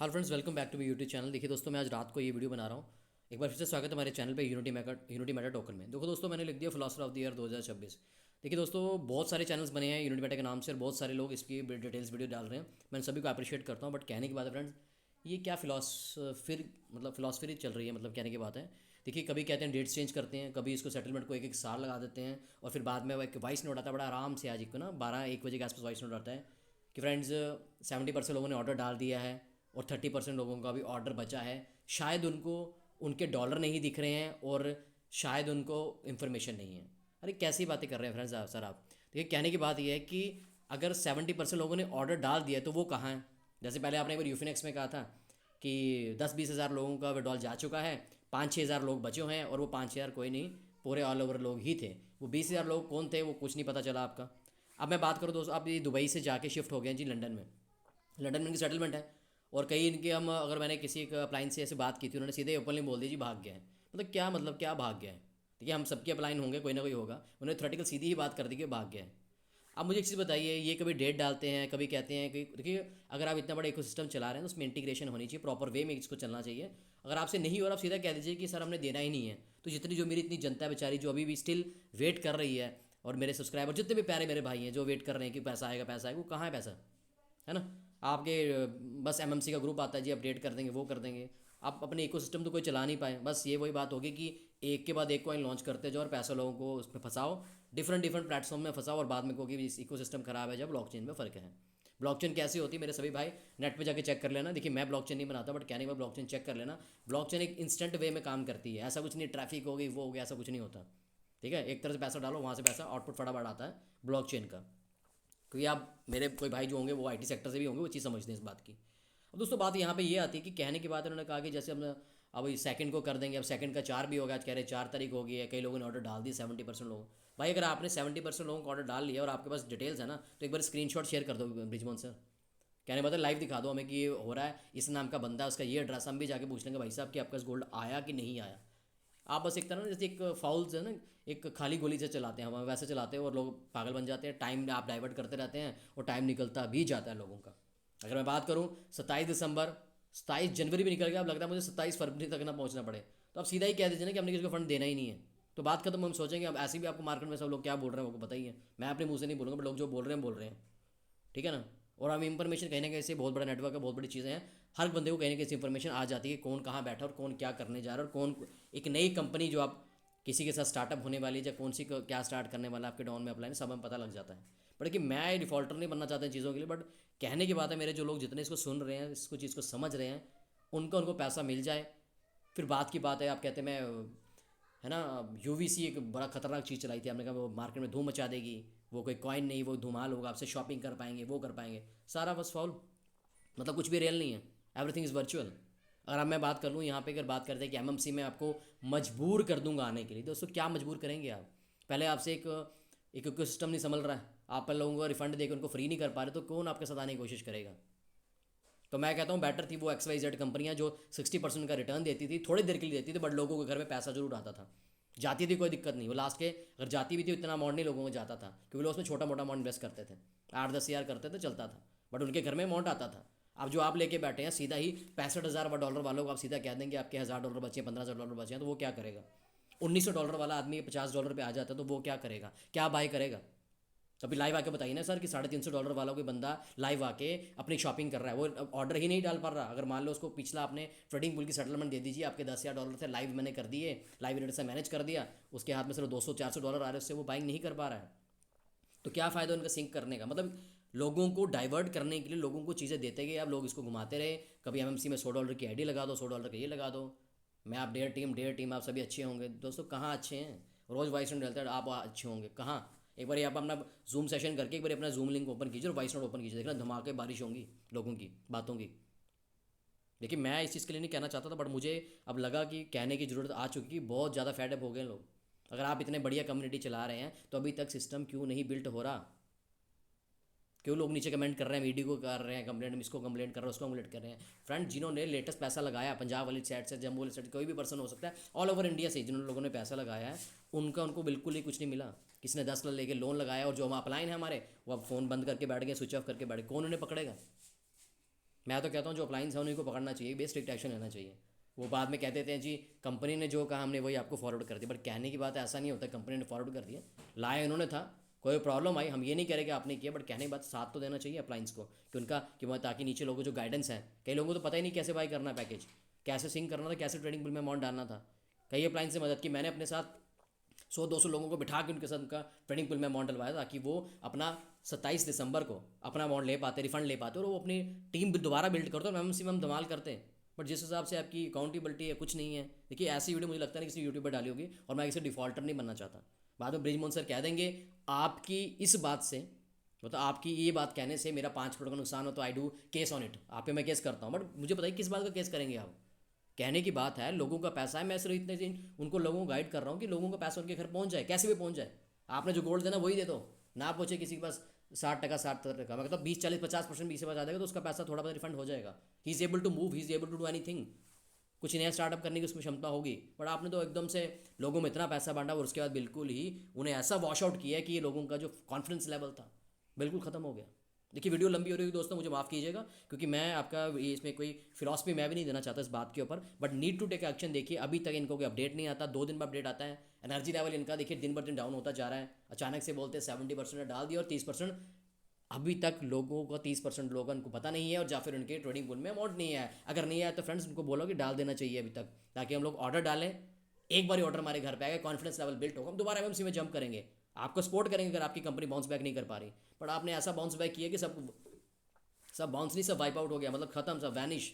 Hall friends, welcome back to my YouTube channel. देखिए दोस्तों, मैं आज रात को ये वीडियो बना रहा हूँ। एक बार फिर से स्वागत है हमारे चैनल पे यूनिटी मैटर टोकन में। देखो दोस्तों, मैंने लिख दिया फिलोसफर ऑफ द ईयर 2026। देखिए दोस्तों, बहुत सारे चैनल्स बने हैं यूनिटी मैटर के नाम से और बहुत सारे लोग इसकी डिटेल्स वीडियो डाल रहे हैं। मैं सभी को अप्रिशिएट करता हूँ, बट कहने की बात है फ्रेंड्स, ये क्या फिलोसफी चल रही है, मतलब कहने की बात है। देखिए, कभी कहते हैं डेट्स चेंज करते हैं, कभी इसको सेटलमेंट को एक एक साल लगा देते हैं, और फिर बाद में वो एक वॉइस नोट आता है बड़ा आराम से। आज एक को ना 12-1 बजे के आसपास वॉइस नोट आता है कि फ्रेंड्स 70% लोगों ने ऑर्डर डाल दिया है और 30% लोगों का अभी ऑर्डर बचा है। शायद उनको उनके डॉलर नहीं दिख रहे हैं और शायद उनको इन्फॉर्मेशन नहीं है। अरे कैसी बातें कर रहे हैं फ्रेंड्स आप सर आप। देखिए, कहने की बात यह है कि अगर 70% लोगों ने ऑर्डर डाल दिया तो वो कहाँ है। जैसे पहले आपने एक बार यूफिनेक्स में कहा था कि 10-20 हज़ार लोगों का विड्रॉल जा चुका है, 5-6 हज़ार लोग बचे हुए हैं, और वो 5 हज़ार कोई नहीं, पूरे ऑल ओवर लोग ही थे। वो 20 हज़ार लोग कौन थे वो कुछ नहीं पता चला आपका। अब मैं बात करूँ दोस्तों, आप ये दुबई से जाके शिफ्ट हो गए हैं जी लंदन में। लंदन में इनकी सेटलमेंट है, और कई इनके हम अगर मैंने किसी एक अपलाइन से ऐसे बात की थी, उन्होंने सीधे ओपनली बोल दिया जी भाग गया है। मतलब क्या भाग गया है। देखिए, हम सबके अपलाइन होंगे, कोई ना कोई होगा, उन्होंने थ्योरेटिकल सीधी ही बात कर दी कि भाग गया है। अब मुझे एक चीज़ बताइए, ये कभी डेट डालते हैं, कभी कहते हैं कि देखिए, अगर आप इतना बड़ा इकोसिस्टम चला रहे हैं तो उसमें इंटीग्रेशन होनी चाहिए, प्रॉपर वे में इसको चलना चाहिए। अगर आपसे नहीं हो रहा, आप सीधा कह दीजिए कि सर हमने देना ही नहीं है। तो जितनी जो मेरी इतनी जनता है बेचारी, जो अभी भी स्टिल वेट कर रही है, और मेरे सब्सक्राइबर जितने भी प्यारे मेरे भाई हैं जो वेट कर रहे हैं कि पैसा आएगा, वो कहाँ है पैसा, है ना। आपके बस एमएमसी का ग्रुप आता है जी, अपडेट कर देंगे, वो कर देंगे। आप अपने इकोसिस्टम तो कोई चला नहीं पाए। बस ये वही बात होगी कि एक के बाद एक कॉइन लॉन्च करते जाओ और पैसा लोगों को उसमें फंसाओ, डिफरेंट डिफरेंट प्लेटफॉर्म में फंसाओ, और बाद में कहोगे इस इकोसिस्टम खराब है। जब ब्लॉकचेन में फ़र्क है। ब्लॉकचेन कैसी होती है मेरे सभी भाई, नेट पे जाके चेक कर लेना। देखिए, मैं ब्लॉकचेन नहीं बनाता, बट कहने के बाद ब्लॉकचेन चेक कर लेना। ब्लॉकचेन एक इंस्टेंट वे में काम करती है। ऐसा कुछ नहीं ट्रैफिक हो गई वो हो गया, ऐसा कुछ नहीं होता। ठीक है, एक तरह से पैसा डालो, वहाँ से पैसा आउटपुट फटाफट आता है ब्लॉकचेन का। क्योंकि आप मेरे कोई भाई जो होंगे वो आईटी सेक्टर से भी होंगे, वो चीज़ समझते हैं इस बात की। अब दोस्तों, बात यहाँ पे ये आती है कि कहने की बात उन्होंने कहा कि जैसे हम अब सेकंड को कर देंगे, अब सेकंड का 4 भी होगा। आज कह रहे 4 तारीख होगी है, कई लोगों ने ऑर्डर डाल दिए 70% लोग। भाई, अगर आपने 70% लोगों को ऑर्डर डाल लिया और आपके पास डिटेल्स है ना, तो एक बार स्क्रीनशॉट शेयर कर दो ब्रिजमोहन सर। कहने मतलब लाइव दिखा दो हमें कि ये हो रहा है, इस नाम का बंदा, उसका ये एड्रेस, हम भी जाके पूछ लेंगे भाई साहब कि आपका गोल्ड आया कि नहीं आया। आप बस एक तरह ना जैसे एक फाउल्स है ना, एक खाली गोली से चलाते हैं हम, वैसे चलाते हैं और लोग पागल बन जाते हैं। टाइम आप डाइवर्ट करते रहते हैं और टाइम निकलता भी जाता है लोगों का। अगर मैं बात करूँ 27 दिसंबर, 27 जनवरी भी निकल गया, अब लगता है मुझे 27 फरवरी तक ना पहुँचना पड़े। तो आप सीधा ही कह दीजिए ना कि हमने किसी को फंड देना ही नहीं है, तो बात खत्म। हम सोचेंगे अब ऐसे भी आपको मार्केट में सब लोग क्या बोल रहे हैं वो बताइए। मैं अपने मुंह से नहीं बोलूँगा, बट लोग जो बोल रहे हैं ठीक है ना। और हम इंफॉर्मेशन कहीं ना कहीं से, बहुत बड़ा नेटवर्क है, बहुत बड़ी चीज़ें हैं। हर बंदे को कहीं ना कहीं से इंफॉर्मेशन आ जाती है, कौन कहाँ बैठा और कौन क्या करने जा रहा है, और कौन एक नई कंपनी जो आप किसी के साथ स्टार्टअप होने वाली है, या कौन सी क्या स्टार्ट करने वाला है आपके डाउन में अपलाइन, सब हमें पता लग जाता है। बट कि मैं डिफॉल्टर नहीं बनना चाहता इन चीज़ों के लिए, बट कहने की बात है, मेरे जो लोग जितने इसको सुन रहे हैं, इसको चीज़ को समझ रहे हैं, उनको पैसा मिल जाए। फिर बात की बात है, आप कहते हैं मैं है ना, यूवीसी एक बड़ा खतरनाक चीज़ चलाई थी, आपने कहा वो मार्केट में धूम मचा देगी, वो कोई कॉइन नहीं, वो धुमाल होगा, आपसे शॉपिंग कर पाएंगे, वो कर पाएंगे। सारा बस फॉल, मतलब कुछ भी रियल नहीं है। Everything is virtual. अगर अब मैं बात कर लूँ यहाँ पे, अगर बात करते हैं कि एमएमसी में आपको मजबूर कर दूंगा आने के लिए, दोस्तों क्या मजबूर करेंगे आप। पहले आपसे एक सिस्टम नहीं संभल रहा है, आप लोगों को रिफंड देकर उनको फ्री नहीं कर पा रहे, तो कौन आपके साथ आने की कोशिश करेगा। तो मैं कहता हूँ बेटर थी वो XYZ कंपनियाँ जो 60% का रिटर्न देती थी, थोड़ी देर के लिए देती थी, बट लोगों के घर में पैसा जरूर आता था। जाती थी, कोई दिक्कत नहीं, वो लास्ट के अगर जाती भी थी इतना अमाउंट नहीं लोगों को जाता था, क्योंकि लोग उसमें छोटा मोटा अमाउंट इन्वेस्ट करते थे, 8-10 हज़ार करते थे, चलता था। बट उनके घर में अमाउंट आता था। अब जो आप लेके बैठे हैं सीधा ही 65,000 डॉलर वालों को आप सीधा कह देंगे आपके $1,000 बचे हैं, $15,000 बचे हैं, तो वो क्या करेगा। $1,900 वाला आदमी $50 पे आ जाता है, तो वो क्या करेगा, क्या बाय करेगा। अभी लाइव आके बताइए ना सर कि $350 वाला कोई बंदा लाइव आके अपनी शॉपिंग कर रहा है, वो ऑर्डर ही नहीं डाल पा रहा। अगर मान लो उसको पिछला आपने ट्रेडिंग पुल की सेटलमेंट दे दीजिए, आपके $10,000 थे, लाइव मैंने कर दिए, लाइव रेट से मैनेज कर दिया, उसके हाथ में सिर्फ $200-400 आ रहे हैं, उससे वो बाइंग नहीं कर पा रहा है। तो क्या फ़ायदा उनका सिंक करने का, मतलब लोगों को डाइवर्ट करने के लिए लोगों को चीज़ें देते गए, आप लोग इसको घुमाते रहे। कभी एमएमसी में $100 की आईडी लगा दो, $100 का ये लगा दो। मैं आप डेयर टीम आप सभी अच्छे होंगे, दोस्तों कहाँ अच्छे हैं। रोज़ वॉइस नोट डालते हैं आप अच्छे होंगे कहाँ। एक बार आप अपना जूम सेशन करके एक बार अपना जूम लिंक ओपन कीजिए और वॉइस नोट ओपन कीजिए, देखना धमाके बारिश होंगी लोगों की बातों की। देखिए, मैं इस चीज़ के लिए नहीं कहना चाहता था, बट मुझे अब लगा कि कहने की ज़रूरत आ चुकी कि बहुत ज़्यादा फैडअप हो गए लोग। अगर आप इतने बढ़िया कम्युनिटी चला रहे हैं तो अभी तक सिस्टम क्यों नहीं बिल्ट हो रहा। क्यों लोग नीचे कमेंट कर रहे हैं, मीडिया को कर रहे हैं कंप्लेंट, इसको कंप्लेंट कर रहे हैं, उसको कंप्लेंट कर रहे हैं। फ्रेंड, जिन्होंने लेटेस्ट पैसा लगाया पंजाब वाली साइड से, जम्मू वाली साइड, कोई भी पर्सन हो सकता है, ऑल ओवर इंडिया से जिन्होंने लोगों ने पैसा लगाया है, उनको बिल्कुल ही कुछ नहीं मिला। किसी ने 10 लाख लेके लोन लगाया, और जो हम अपलाइन है हमारे, वो अब फ़ोन बंद करके बैठ गए, स्विच ऑफ करके बैठ गए, कौन उन्हें पकड़ेगा। मैं तो कहता हूँ जो अप्लाइंस है उन्हीं को पकड़ना चाहिए, बेस्ट स्ट्रिक्ट एक्शन लेना चाहिए। वो बाद में कह देते हैं जी कंपनी ने जो कहा हमने वही आपको फॉरवर्ड कर दिया, बट कहने की बात ऐसा नहीं होता, कंपनी ने फॉरवर्ड कर दिया, लाया इन्होंने था, कोई प्रॉब्लम आई हम ये नहीं कह रहे कि आपने किया, बट कहने की बात साथ तो देना चाहिए अप्लाइंस को कि उनका कि वो, ताकि नीचे लोगों को जो गाइडेंस है, कई लोगों को तो पता ही नहीं कैसे बाई करना पैकेज, कैसे सिंक करना था, कैसे ट्रेडिंग बिल में अमाउंट डालना था। कई अप्लाइंस से मदद की मैंने, अपने साथ 100-200 लोगों को बिठा के उनके साथ उनका ट्रेडिंग पूल में अमाउंट डलवाया ताकि वो अपना 27 दिसंबर को अपना अमाउंट ले पाते, रिफंड ले पाते, और वो अपनी टीम दोबारा बिल्ड करते और एमएमसी में हम धमाल करते हैं। बट जिस हिसाब से आपकी अकाउंटेबिलिटी है कुछ नहीं है। देखिए ऐसी वीडियो मुझे लगता नहीं किसी यूट्यूब पर डाली होगी, और मैं किसी डिफॉल्टर नहीं बनना चाहता। बाद में ब्रिजमोहन सर कह देंगे आपकी इस बात से, मतलब आपकी ये बात कहने से मेरा 5 करोड़ का नुकसान हो तो I do case on it, आप पे मैं केस करता हूँ। बट मुझे पता है किस बात का केस करेंगे आप। कहने की बात है, लोगों का पैसा है, मैं सिर्फ इतने दिन उनको लोगों को गाइड कर रहा हूँ कि लोगों का पैसा उनके घर पहुँच जाए, कैसे भी पहुँच जाए। आपने जो गोल्ड देना वही दे दो, ना पहुँचे किसी के पास 60 टका 60 टका, मतलब 20 40 50% भी से पास आ जाएगा तो उसका पैसा थोड़ा बहुत रिफंड हो जाएगा। He is able to move, he is able to do anything. कुछ नया स्टार्टअप करने की उसमें क्षमता होगी, बट आपने तो एकदम से लोगों में इतना पैसा बांटा और उसके बाद बिल्कुल ही उन्हें ऐसा वॉश आउट किया कि ये लोगों का जो कॉन्फिडेंस लेवल था बिल्कुल ख़त्म हो गया। देखिए वीडियो लंबी हो रही है दोस्तों, मुझे माफ़ कीजिएगा, क्योंकि मैं आपका इसमें कोई फिलॉसफी मैं भी नहीं देना चाहता इस बात के ऊपर, but need to take action. देखिए अभी तक इनको कोई अपडेट नहीं आता, 2 दिन में अपडेट आता है। एनर्जी लेवल इनका देखिए दिन ब दिन डाउन होता जा रहा है, अचानक से बोलते हैं 70% डाल दिया और 30%, अभी तक लोगों को 30% लोगों को पता नहीं है, और या फिर उनके ट्रेडिंग पूल में अमाउंट नहीं है। अगर नहीं आया तो फ्रेंड्स उनको बोलो कि डाल देना चाहिए अभी तक, ताकि हम लोग ऑर्डर डालें, एक बार ऑर्डर हमारे घर पे आएगा, कॉन्फिडेंस लेवल बिल्ट होगा, हम दोबारा एमएमसी में जंप करेंगे, आपको सपोर्ट करेंगे अगर आपकी कंपनी बाउंस बैक नहीं कर पा रही। बट आपने ऐसा बाउंस बैक किया कि सब बाउंस नहीं, सब वाइप आउट हो गया, मतलब खत्म, सब वैनिश,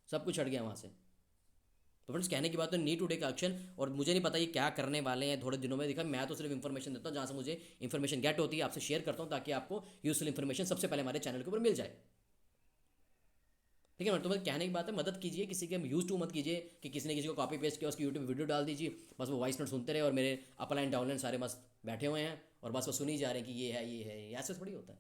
सब कुछ हट गया वहाँ से। तो फ्रेंड्स कहने की बात तो नीड टू टेक एक्शन, और मुझे नहीं पता ये क्या करने वाले हैं थोड़े दिनों में। देखा मैं तो सिर्फ इन्फॉर्मेशन देता हूँ जहाँ से मुझे इन्फॉर्मेशन गेट होती है, आपसे शेयर करता हूँ ताकि आपको यूजफुल इन्फॉर्मेशन सबसे पहले हमारे चैनल के ऊपर मिल जाए। ठीक है, तो मतलब कहने की बात है, मदद कीजिए, किसी के यूज टू मत कीजिए कि किसी ने किसी को कॉपी पेस्ट किया उसकी यूट्यूब वीडियो डाल दीजिए, बस वो वॉइस नोट सुनते रहे और मेरे अपलाइन डाउनलाइन सारे मस्त बैठे हुए हैं और बस वो सुनी जा रहे हैं कि ये है ये है, ऐसे थोड़ी होता है।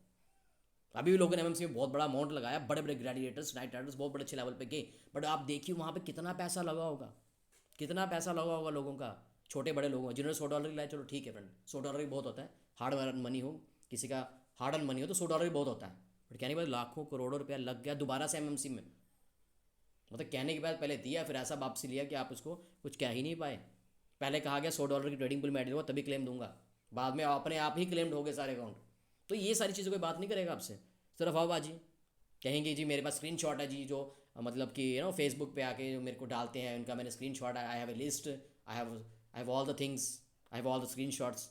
अभी भी लोगों ने एमएमसी में बहुत बड़ा अमाउंट लगाया, बड़े बड़े ग्रेडिएटर्स नाइट राइडर्स बहुत बड़े अच्छे लेवल पे गए, बट आप देखिए वहाँ पे कितना पैसा लगा होगा, कितना पैसा लगा होगा लोगों का, छोटे बड़े लोगों का, जिन्होंने $100 लाया, चलो ठीक है फ्रेंड, $100 भी बहुत होता है, हार्ड अर्न मनी हो, किसी का हार्ड अर्न मनी हो तो $100 भी बहुत होता है। बट कहने के बाद लाखों करोड़ों रुपया लग गया दोबारा से एमएमसी में, मतलब कहने के बाद पहले दिया फिर ऐसा वापसी लिया कि आप उसको कुछ कह ही नहीं पाए। पहले कहा गया $100 की ट्रेडिंग पुल में ऐड होगा तभी क्लेम दूंगा, बाद में अपने आप ही क्लेम्ड हो गए सारे अकाउंट। तो ये सारी चीज़ों कोई बात नहीं करेगा आपसे, सिर्फ आओबाजी कहेंगे जी मेरे पास स्क्रीन शॉट है जी, जो मतलब कि फेसबुक पे आके जो मेरे को डालते हैं उनका मैंने screen shot, I have a list, I have all the things, I have all the screen shots,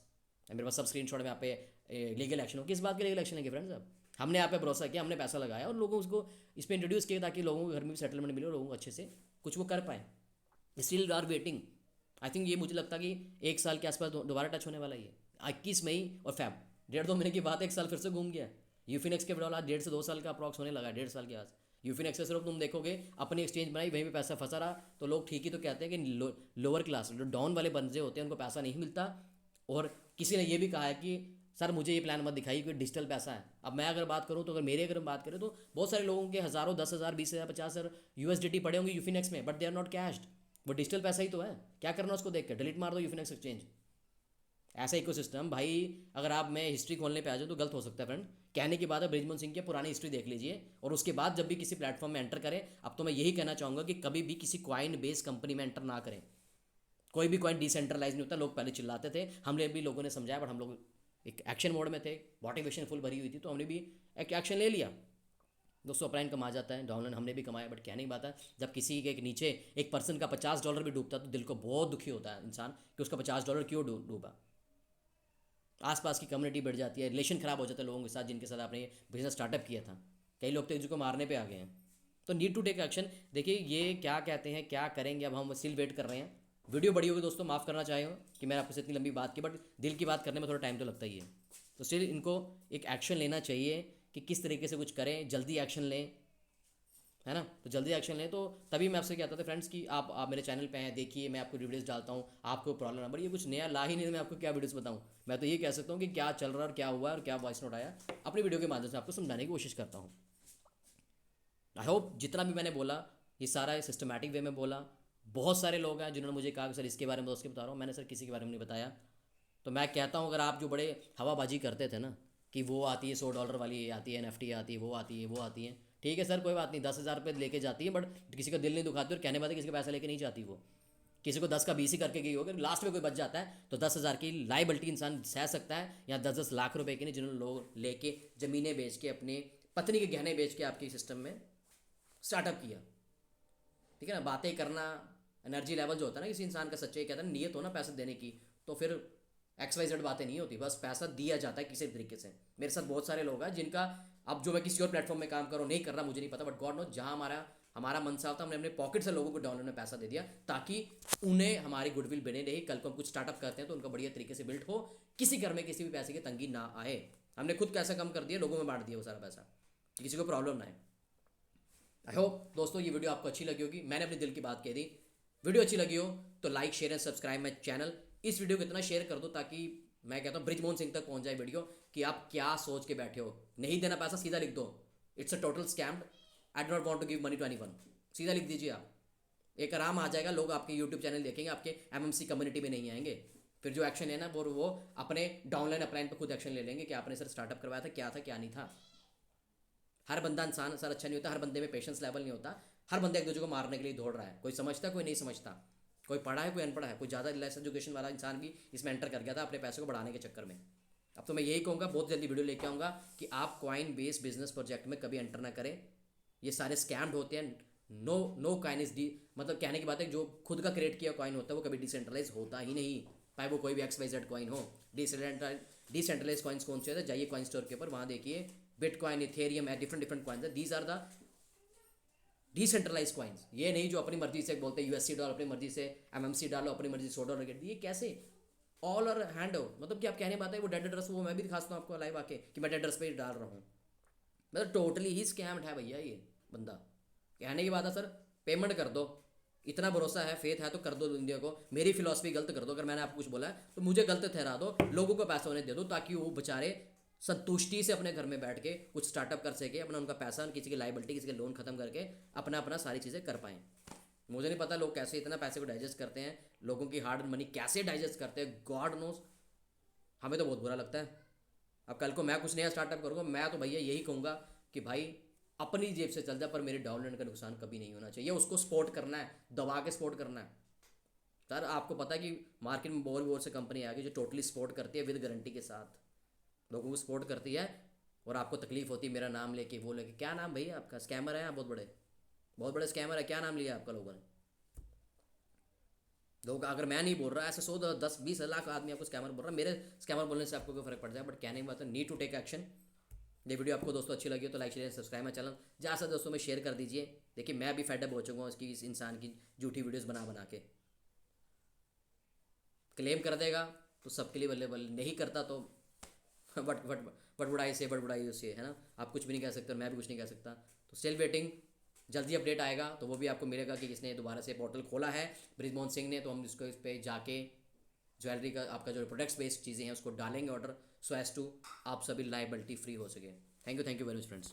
मेरे पास सब स्क्रीन शॉट में यहाँ पे लीगल एक्शन हो। किस बात के लीगल एक्शन है फ्रेंड्स? अब हमने यहाँ पे भरोसा किया, हमने पैसा लगाया और लोगों उसको इस पर इंट्रोड्यूस किया ताकि लोगों को घर में भी सेटलमेंट मिले और लोगों को अच्छे से कुछ वो कर पाए। Still are waiting. I think ये मुझे लगता है कि 1 साल के आसपास दोबारा टच होने वाला ही है, 21 मई और फैब, 1.5-2 महीने की बात, 1 साल फिर से घूम गया। यूफिनेक्स के विड्रॉल आज 1.5 से 2 साल का अप्रॉक्स होने लगा, 1.5 साल के आज। यूफिनेक्स से सिर्फ तुम देखोगे अपनी एक्सचेंज बनाई वहीं पे पैसा फंसा रहा, तो लोग ठीक ही तो कहते हैं कि लोअर क्लास जो डाउन वाले बंदे होते हैं उनको पैसा नहीं मिलता। और किसी ने ये भी कहा है कि सर मुझे ये प्लान मत दिखाइए कि डिजिटल पैसा है। अब मैं अगर बात करूँ तो अगर बात करें तो बहुत सारे लोगों के हज़ारों 10,000 20,000 50,000 यूएसडीटी पड़े होंगे यूफिनेक्स में, but they are not cashed. वो डिजिटल पैसा ही तो है, क्या करना उसको देख कर डिलीट मार दो यूफिनेक्स एक्सचेंज। ऐसा इकोसिस्टम भाई, अगर आप मैं हिस्ट्री खोलने पे आ जाऊँ तो गलत हो सकता है फ्रेंड। कहने की बात है ब्रिजमोहन सिंह की पुरानी हिस्ट्री देख लीजिए और उसके बाद जब भी किसी प्लेटफॉर्म में एंटर करें, अब तो मैं यही कहना चाहूँगा कि कभी भी किसी क्वाइन बेस्ड कंपनी में एंटर ना करें। कोई भी क्वाइन डिसेंट्रलाइज नहीं होता। लोग पहले चिल्लाते थे, हमने भी लोगों ने समझाया, बट हम लोग एक एक्शन मोड में थे, मोटिवेशन फुल भरी हुई थी, तो हमने भी एक एक्शन ले लिया। दोस्तों अपलाइन कमा जाता है, डाउनलाइन हमने भी कमाया, बट कहने की बात है जब किसी के एक नीचे एक पर्सन का $50 भी डूबता है तो दिल को बहुत दुखी होता है इंसान कि उसका $50 क्यों डूबा। आसपास की कम्युनिटी बढ़ जाती है, रिलेशन ख़राब हो जाता है लोगों के साथ जिनके साथ आपने बिजनेस स्टार्टअप किया था। कई लोग तो एक को मारने पे आ गए हैं। तो नीड टू टेक एक्शन। देखिए ये क्या कहते हैं, क्या करेंगे, अब हम स्टिल वेट कर रहे हैं। वीडियो बड़ी होगी दोस्तों, माफ़ करना चाहे हो कि मैंने आपसे इतनी लंबी बात की, बट दिल की बात करने में थोड़ा टाइम तो लगता ही है। तो स्टिल इनको एक एक्शन लेना चाहिए कि किस तरीके से कुछ करें, जल्दी एक्शन लें, है ना। तो जल्दी एक्शन लें। तो तभी मैं आपसे कहता था फ्रेंड्स कि आप मेरे चैनल पे हैं, देखिए मैं आपको वीडियोस डालता हूँ, आपको प्रॉब्लम है, बट ये कुछ नया ला ही नहीं, मैं आपको क्या वीडियोस बताऊँ। मैं तो ये कह सकता हूँ कि क्या चल रहा है और क्या हुआ और क्या वॉइस नोट आया, अपनी वीडियो के माध्यम से आपको समझाने की कोशिश करता हूँ। आई होप जितना भी मैंने बोला ये सारा सिस्टमेटिक वे में बोला। बहुत सारे लोग हैं जिन्होंने मुझे कहा कि सर इसके बारे में, तो उसके बता रहा हूँ, मैंने सर किसी के बारे में नहीं बताया। तो मैं कहता हूँ अगर आप जो बड़े हवाबाजी करते थे ना कि वो आती है $100 वाली, ये आती है NFT आती है, वो आती है वो आती है, ठीक है सर, कोई बात नहीं, 10,000 रुपये लेके जाती है, बट किसी का दिल नहीं दुखाती और कहने बात है किसी का पैसा लेके नहीं जाती वो। किसी को 10 का 20 ही करके गई होगी, लास्ट में कोई बच जाता है तो 10,000 की लाइबिलिटी इंसान सह सकता है, या 10-10 लाख रुपए की नहीं, जिन्होंने लोग लेके ज़मीनें बेच के अपने पत्नी के गहने बेच के आपके सिस्टम में स्टार्टअप किया। ठीक है ना, बातें करना, एनर्जी लेवल जो होता है ना किसी इंसान का, सच्चे कहता है ना, नियत हो ना पैसा देने की, तो फिर XYZ बातें नहीं होती, बस पैसा दिया जाता है किसी तरीके से। मेरे साथ बहुत सारे लोग हैं जिनका, अब जो मैं किसी और प्लेटफॉर्म में काम कर रहा हूँ, नहीं कर रहा, मुझे नहीं पता, बट गॉड नो, जहाँ हमारा हमारा मन साफ था, हमने अपने पॉकेट से लोगों को डाउनलोड में पैसा दे दिया ताकि उन्हें हमारी गुडविल बने रही, कल को हम कुछ स्टार्टअप करते हैं तो उनका बढ़िया तरीके से बिल्ड हो, किसी घर में किसी भी पैसे की तंगी ना आए। हमने खुद पैसा कम कर दिया, लोगों में बांट दिया वो सारा पैसा, किसी को प्रॉब्लम ना आए। आई होप दोस्तों ये वीडियो आपको अच्छी लगी होगी, मैंने अपने दिल की बात कह दी। वीडियो अच्छी लगी हो तो like share and subscribe my channel. इस वीडियो को इतना शेयर कर दो ताकि मैं कहता हूँ ब्रिजमोहन सिंह तक पहुंच जाए वीडियो, कि आप क्या सोच के बैठे हो। नहीं देना पैसा, सीधा लिख दो, it's a total scam, I do not want to give money to anyone, सीधा लिख दीजिए आप। एक आराम आ जाएगा, लोग आपके यूट्यूब चैनल देखेंगे, आपके MMC कम्युनिटी में नहीं आएंगे। फिर जो एक्शन है ना वो अपने डाउनलाइन अपलाइन पर खुद एक्शन ले लेंगे कि आपने सर स्टार्टअप करवाया था, क्या था क्या नहीं था। हर बंदा इंसान सर अच्छा नहीं होता, हर बंदे में पेशेंस लेवल नहीं होता, हर बंदा एक दूसरे को मारने के लिए दौड़ रहा है, कोई समझता कोई नहीं समझता, कोई पढ़ा है कोई अनपढ़ा है, कोई ज़्यादा लेस एजुकेशन वाला इंसान भी इसमें एंटर कर गया था अपने पैसे को बढ़ाने के चक्कर में। अब तो मैं यही कहूँगा, बहुत जल्दी वीडियो लेके आऊँगा कि आप कॉइन बेस्ड बिजनेस प्रोजेक्ट में कभी एंटर ना करें, ये सारे स्कैम्ड होते हैं। नो कॉइन इज डी, मतलब कहने की बात है, जो खुद का क्रिएट किया कॉइन होता है वो कभी डिसेंट्रलाइज होता ही नहीं, चाहे वो कोई भी XYZ कॉइन हो। डिसेंट्रलाइज कॉइन्स कौन से होते हैं, जाइए कॉइन स्टोर के ऊपर, वहाँ देखिए बिटकॉइन, इथेरियम है, डिफरेंट कॉइन्स है, these are the decentralize coins. ये नहीं जो अपनी मर्जी से बोलते हैं USC डालो, अपनी मर्जी से MMC डालो, अपनी मर्जी से $100 गेट, ये कैसे ऑल और हैंड हो, मतलब कि आप कहने बात है वो डेड एड्रेस, वो मैं भी दिखाता हूँ आपको लाइव आके कि मैं डेड एड्रेस पे ही डाल रहा हूँ, मतलब टोटली ही स्कैम्ड है भैया ये बंदा। कहने की बात है सर, पेमेंट कर दो, इतना भरोसा है, फेथ है तो कर दो दुनिया को। मेरी फिलॉसफी गलत कर दो, अगर मैंने आपको कुछ बोला है तो मुझे गलत ठहरा दो, लोगों को पैसा उन्हें दे दो ताकि वो बेचारे संतुष्टि से अपने घर में बैठ के कुछ स्टार्टअप कर सके, अपना उनका पैसा, किसी की लाइबिलिटी, किसी के लोन खत्म करके अपना अपना सारी चीज़ें कर पाएँ। मुझे नहीं पता लोग कैसे इतना पैसे को डाइजेस्ट करते हैं, लोगों की हार्ड मनी कैसे डाइजेस्ट करते हैं, गॉड नोस। हमें तो बहुत बुरा लगता है। अब कल को मैं कुछ नया स्टार्टअप करूँगा, मैं तो भैया यही कहूँगा कि भाई अपनी जेब से चल जा, पर मेरे डाउनलाइन का नुकसान कभी नहीं होना चाहिए। उसको सपोर्ट करना है, दबा के सपोर्ट करना है। सर आपको पता है कि मार्केट में बहुत से कंपनी आ गई जो टोटली सपोर्ट करती है, विद गारंटी के साथ लोगों को सपोर्ट करती है, और आपको तकलीफ होती है मेरा नाम लेके, वो लेके। क्या नाम भैया आपका? स्कैमर है, बहुत बड़े स्कैमर है, क्या नाम लिया आपका लोगों ने? लोग, अगर मैं नहीं बोल रहा, ऐसे 100 10 20 लाख आदमी आपको स्कैमर बोल रहा है, मेरे स्कैमर बोलने से आपको कोई फर्क पड़ जाए, बट कहने की बात है, नीड टू टेक एक्शन। ये वीडियो आपको दोस्तों अच्छी लगी हो तो like share subscribe my channel, जहाँ से दोस्तों में शेयर कर दीजिए। देखिए मैं भी फेडअप हो चुका हूँ इसकी, इस इंसान की झूठी वीडियोस बना बना के। क्लेम कर देगा तो सबके लिए अवेलेबल, नहीं करता तो बट बुढ़ाई से बट बुढ़ाई उससे, है ना, आप कुछ भी नहीं कह सकते और मैं भी कुछ नहीं कह सकता। तो स्टिल वेटिंग, जल्दी अपडेट आएगा तो वो भी आपको मिलेगा कि किसने दोबारा से पोर्टल खोला है, ब्रिजमोहन सिंह ने, तो हम इसको इस पर जाके ज्वेलरी का आपका जो प्रोडक्ट्स बेस्ड चीज़ें हैं उसको डालेंगे ऑर्डर, सो एज टू आप सभी लाइबिलिटी फ्री हो सके। Thank you very much friends.